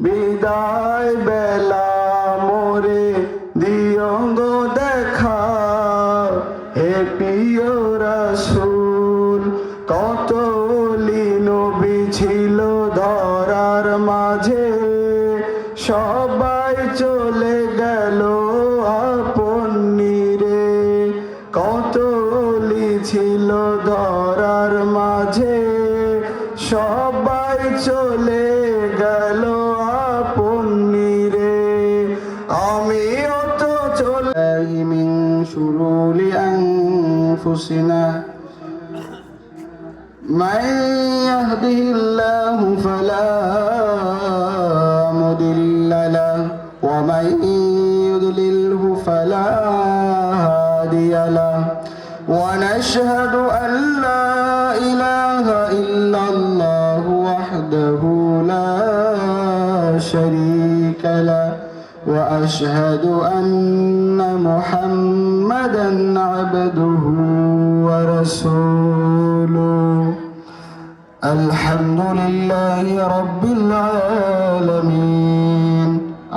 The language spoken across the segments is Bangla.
বিদায় বেলা মোরে দিও গো দেখা, হে প্রিয় রাসূল। কত নবী ছিল ধরার মাঝে, সবাই চলে গেল আপন নিরে। কত ছিল ধরার মাঝে, সবাই চলে গেল আপন নিরে। আমিও তো চলে মিন শুরুরি আনফুসিনা, মান ইয়াহদিহিল্লাহু ফালা মুদিল্লা লাহু ওয়া মান ইউদ্লিলহু ফালা হাদিয়া লাহু। ونشهد أن لا إله إلا الله وحده لا شريك له، وأشهد أن محمدا عبده ورسوله. الحمد لله رب العالمين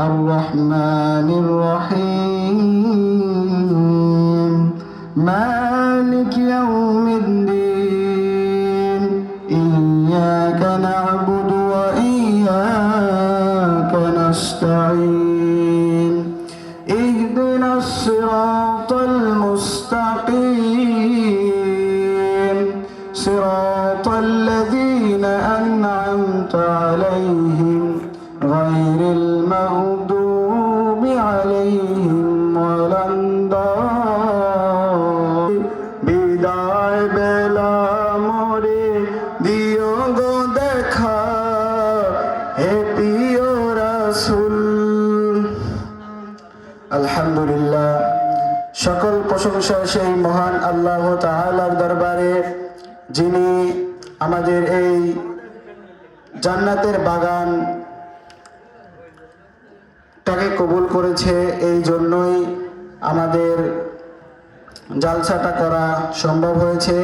الرحمن الرحيم مالك يوم الدين. إياك نعبد وإياك نستعين. اهدنا الصراط المستقيم صراط الذين أنعمت عليهم غير المغضوب عليهم ولا الضالين. বিদায় বেলা মোরে দিও গো দেখা, হে প্রিয় রাসূল। আলহামদুলিল্লাহ, সকল প্রশংসা সেই মহান আল্লাহ তাআলার দরবারে, যিনি আমাদের এই জান্নাতের বাগানটাকে কবুল করেছে। এই জন্যই আমাদের জালসাটা করা সম্ভব হয়েছে।